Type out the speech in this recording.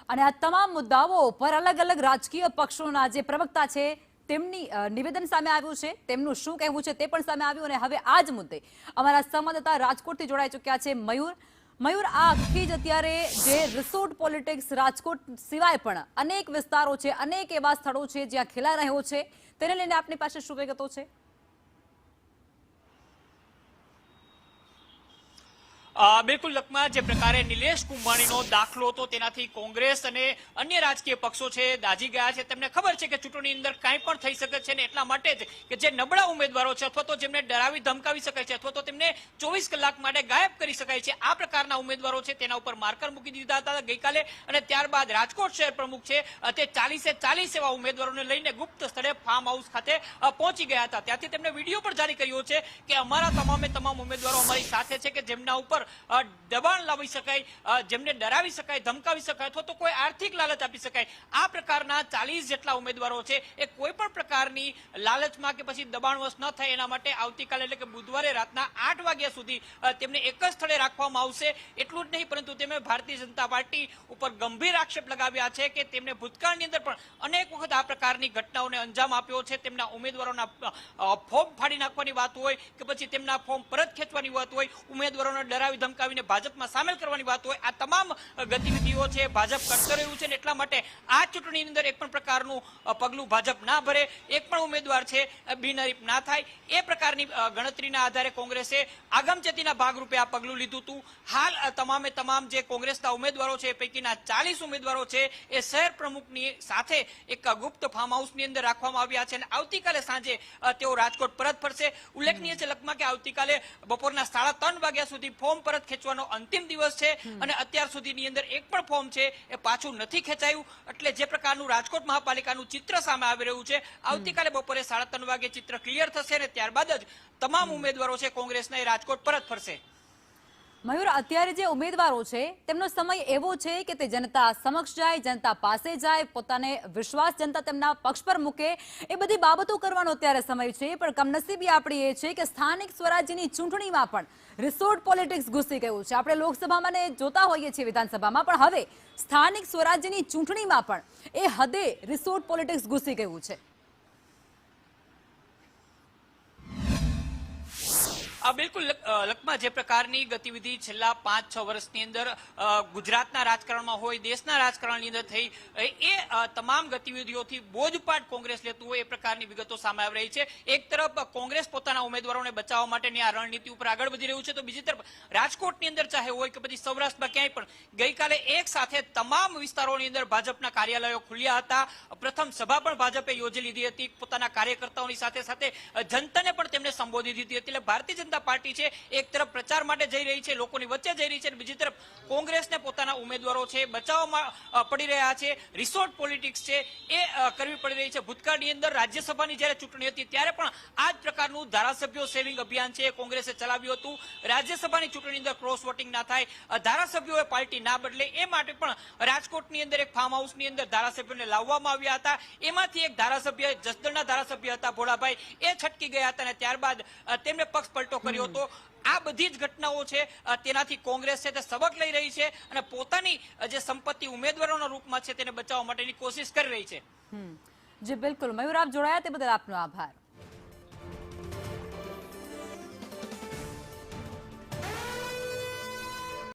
અને આ તમામ મુદ્દાઓ પર અલગ અલગ રાજકીય પક્ષોના જે પ્રવક્તા છે તેમની નિવેદન સામે આવ્યું છે, તેમનું શું કહેવું છે તે પણ સામે આવ્યું. અને હવે આ જ મુદ્દે અમારા સંવાદદાતા રાજકોટથી જોડાઈ ચૂક્યા છે મયુર, આ આખી જ અત્યારે જે રિસોર્ટ પોલિટિક્સ રાજકોટ સિવાય પણ અનેક વિસ્તારો છે, અનેક એવા સ્થળો છે જ્યાં ખેલાઈ રહ્યો છે, તેને લઈને આપની પાસે શું વિગતો છે? બિલકુલ લખમાં જે પ્રકારે નિલેશ કુંભાણીનો દાખલો હતો તેનાથી કોંગ્રેસ અને અન્ય રાજકીય પક્ષો છે દાઝી ગયા છે. તેમને ખબર છે કે ચૂંટણીની અંદર કાંઈ પણ થઈ શકે છે, ને એટલા માટે જ કે જે નબળા ઉમેદવારો છે અથવા તો જેમને ડરાવી ધમકાવી શકાય છે અથવા તો તેમને 24 કલાક માટે ગાયબ કરી શકાય છે, આ પ્રકારના ઉમેદવારો છે તેના ઉપર માર્કર મૂકી દીધા હતા ગઈકાલે. અને ત્યારબાદ રાજકોટ શહેર પ્રમુખ છે તે 40 એવા ઉમેદવારોને લઈને ગુપ્ત સ્થળે ફાર્મ હાઉસ ખાતે પહોંચી ગયા હતા. ત્યાંથી તેમણે વિડીયો પણ જારી કર્યો છે કે અમારા તમામ ઉમેદવારો અમારી સાથે છે, કે જેમના ઉપર દબાણ લાવી શકાય, જેમને ડરાવી શકાય, ધમકાવી શકાય અથવા તો કોઈ આર્થિક લાલચ આપી શકાય. આ પ્રકારના 40 જેટલા ઉમેદવારો છે એ કોઈ પણ પ્રકારની લાલચમાં કે પછી દબાણવશ ન થાય એના માટે આવતીકાલે એટલે કે બુધવારે રાતના 8 વાગ્યા સુધી તેમને એક જ સ્થળે રાખવામાં આવશે. એટલું જ નહીં પરંતુ તેમણે ભારતીય જનતા પાર્ટી ઉપર ગંભીર આક્ષેપ લગાવ્યા છે કે તેમને ભૂતકાળની અંદર પણ અનેક વખત આ પ્રકારની ઘટનાઓને અંજામ આપ્યો છે. તેમના ઉમેદવારોના ફોર્મ ફાડી નાખવાની વાત હોય કે પછી તેમના ફોર્મ પરત ખેંચવાની વાત હોય, ઉમેદવારોને ડરાવી ધમકાવીને ભાજપમાં સામેલ કરવાની વાત હોય, આ તમામ ગતિવિધિઓ છે ભાજપ કરતો રહ્યું છે. એટલા માટે આ ચૂંટણીની અંદર એક પણ પ્રકારનું પગલું ભાજપ ના ભરે, એક પણ ઉમેદવાર છે બિનહરીફ ના થાય, એ પ્રકારની ગણતરીના આધારે કોંગ્રેસે આગમચેતીના ભાગરૂપે આ પગલું લીધું હતું. હાલ તમામ જે કોંગ્રેસના ઉમેદવારો છે પૈકીના 40 ઉમેદવારો છે એ શહેર પ્રમુખની સાથે એક ગુપ્ત ફાર્મ હાઉસની અંદર રાખવામાં આવ્યા છે અને આવતીકાલે સાંજે તેઓ રાજકોટ પરત ફરશે. ઉલ્લેખનીય છે લખમાં કે આવતીકાલે બપોરના 3:30 વાગ્યા સુધી ફોર્મ પરત ખેંચવાનો અંતિમ દિવસ છે અને અત્યાર સુધીની અંદર એક પણ ફોર્મ છે એ પાછું નથી ખેંચાયું. એટલે જે પ્રકારનું રાજકોટ મહાપાલિકાનું ચિત્ર સામે આવી રહ્યું છે, આવતીકાલે બપોરે 3:30 વાગે ચિત્ર ક્લિયર થશે અને ત્યારબાદ જ તમામ ઉમેદવારો છે કોંગ્રેસના એ રાજકોટ પરત ફરશે. મયુર, અત્યારે જે ઉમેદવારો છે તેમનો સમય એવો છે કે તે જનતા સમક્ષ જાય, જનતા પાસે જાય, પોતાને વિશ્વાસ જનતા તેમના પક્ષ પર મૂકે, એ બધી બાબતો કરવાનો અત્યારે સમય છે. પણ કમનસીબી આપણી એ છે કે સ્થાનિક સ્વરાજ્યની ચૂંટણીમાં પણ રિસોર્ટ પોલિટિક્સ ઘૂસી ગયું છે. આપણે લોકસભામાં જોતા હોઈએ છીએ, વિધાનસભામાં, પણ હવે સ્થાનિક સ્વરાજ્યની ચૂંટણીમાં પણ એ હદે રિસોર્ટ પોલિટિક્સ ઘૂસી ગયું છે. બિલકુલ લખમાં જે પ્રકારની ગતિવિધિ છેલ્લા 5-6 વર્ષની અંદર ગુજરાતના રાજકારણમાં હોય, દેશના રાજકારણની અંદર થઈ, એ તમામ ગતિવિધિઓથી બોધપાઠ કોંગ્રેસ લેતું હોય એ પ્રકારની વિગતો સામે આવી રહી છે. એક તરફ કોંગ્રેસ પોતાના ઉમેદવારોને બચાવવા માટેની આ રણનીતિ ઉપર આગળ વધી રહ્યું છે, તો બીજી તરફ રાજકોટની અંદર ચાહે હોય કે પછી સૌરાષ્ટ્રમાં ક્યાંય પણ ગઈકાલે એક સાથે તમામ વિસ્તારોની અંદર ભાજપના કાર્યાલયો ખુલ્યા હતા. પ્રથમ સભા પણ ભાજપે યોજી લીધી હતી, પોતાના કાર્યકર્તાઓની સાથે સાથે જનતાને પણ તેમને સંબોધી દીધી હતી. એટલે ભારતીય જનતા પાર્ટી છે એક તરફ પ્રચાર માટે જઈ રહી છે, લોકોની વચ્ચે જઈ રહી છે, બીજી તરફ કોંગ્રેસને પોતાના ઉમેદવારો છે બચાવવામાં પડી રહ્યા છે. રિસોર્ટ પોલિટિક્સ છે એ કરવી પડી રહી છે. ભૂતકાળની અંદર રાજ્યસભાની જ્યારે ચૂંટણી હતી ત્યારે પણ આ જ પ્રકારનું ધારાસભ્યો સેવિંગ અભિયાન છે કોંગ્રેસે ચલાવ્યું હતું. રાજ્યસભાની ચૂંટણીની અંદર ક્રોસ વોટિંગ ના થાય, ધારાસભ્યોએ પાર્ટી ના બદલે, એ માટે પણ રાજકોટની અંદર એક ફાર્મ હાઉસની અંદર ધારાસભ્યોને લાવવામાં આવ્યા હતા. એમાંથી એક ધારાસભ્ય, જસદણના ધારાસભ્ય હતા ભોળાભાઈ, એ છટકી ગયા હતા અને ત્યારબાદ તેમને પક્ષ પલટો કર્યો હતો. આ બધી જ ઘટનાઓ છે તેનાથી કોંગ્રેસ છે તે સબક લઈ રહી છે અને પોતાની જે સંપત્તિ ઉમેદવારોના રૂપમાં છે તેને બચાવવા માટેની કોશિશ કરી રહી છે. જી બિલકુલ મયુર, આપ જોડાયા તે બદલ આપનો આભાર.